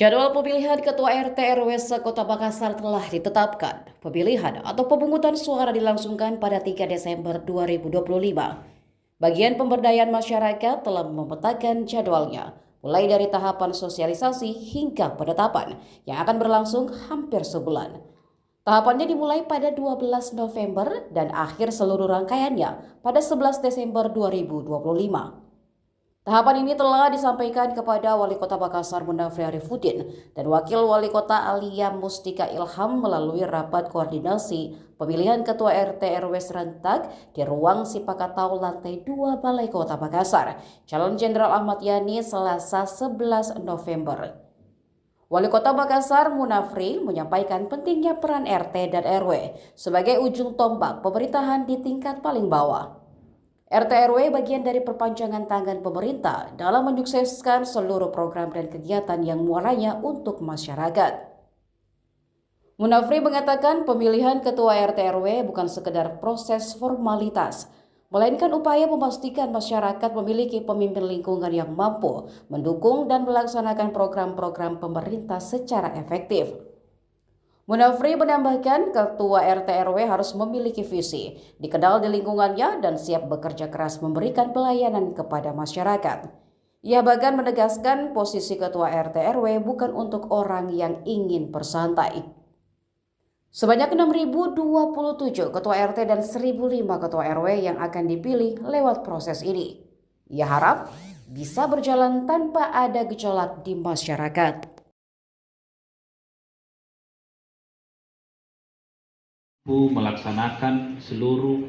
Jadwal pemilihan Ketua RT RW se-Kota Makassar telah ditetapkan. Pemilihan atau pemungutan suara dilangsungkan pada 3 Desember 2025. Bagian pemberdayaan masyarakat telah memetakan jadwalnya, mulai dari tahapan sosialisasi hingga penetapan yang akan berlangsung hampir sebulan. Tahapannya dimulai pada 12 November dan akhir seluruh rangkaiannya pada 11 Desember 2025. Tahapan ini telah disampaikan kepada Wali Kota Makassar Munafri Arifudin dan Wakil Wali Kota Alia Mustika Ilham melalui rapat koordinasi pemilihan Ketua RT RW serentak di ruang Sipakatau lantai 2 Balai Kota Makassar, Calon Jenderal Ahmad Yani, Selasa 11 November. Wali Kota Makassar Munafri menyampaikan pentingnya peran RT dan RW sebagai ujung tombak pemerintahan di tingkat paling bawah. RT RW bagian dari perpanjangan tangan pemerintah dalam menyukseskan seluruh program dan kegiatan yang muaranya untuk masyarakat. Munafri mengatakan pemilihan Ketua RT RW bukan sekedar proses formalitas, melainkan upaya memastikan masyarakat memiliki pemimpin lingkungan yang mampu mendukung dan melaksanakan program-program pemerintah secara efektif. Munafri menambahkan Ketua RT RW harus memiliki visi, dikenal di lingkungannya dan siap bekerja keras memberikan pelayanan kepada masyarakat. Ia bahkan menegaskan posisi Ketua RT RW bukan untuk orang yang ingin bersantai. Sebanyak 6.027 Ketua RT dan 1.005 Ketua RW yang akan dipilih lewat proses ini. Ia harap bisa berjalan tanpa ada gejolak di masyarakat. Melaksanakan seluruh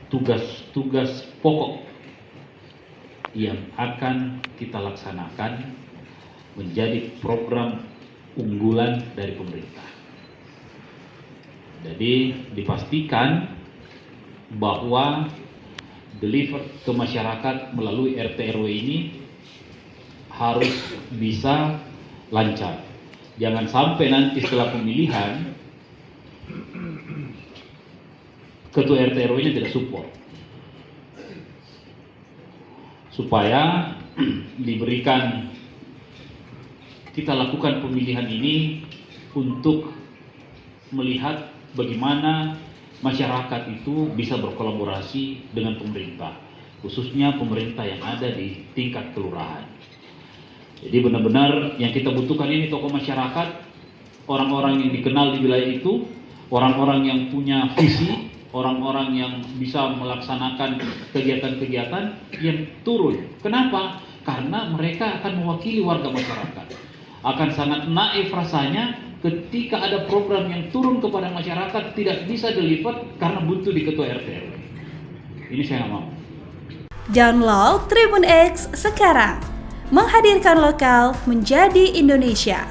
tugas-tugas pokok yang akan kita laksanakan menjadi program unggulan dari pemerintah. Jadi dipastikan bahwa deliver ke masyarakat melalui RT RW ini harus bisa lancar. Jangan sampai nanti setelah pemilihan Ketua RT RW-nya tidak support, supaya diberikan, kita lakukan pemilihan ini untuk melihat bagaimana masyarakat itu bisa berkolaborasi dengan pemerintah, khususnya pemerintah yang ada di tingkat kelurahan. Jadi benar-benar yang kita butuhkan ini tokoh masyarakat, orang-orang yang dikenal di wilayah itu, orang-orang yang punya visi, orang-orang yang bisa melaksanakan kegiatan-kegiatan yang turun. Kenapa? Karena mereka akan mewakili warga masyarakat. Akan sangat naif rasanya ketika ada program yang turun kepada masyarakat tidak bisa deliver karena buntu di Ketua RT RW. Ini saya nggak mau. Download Tribun X sekarang, menghadirkan lokal menjadi Indonesia.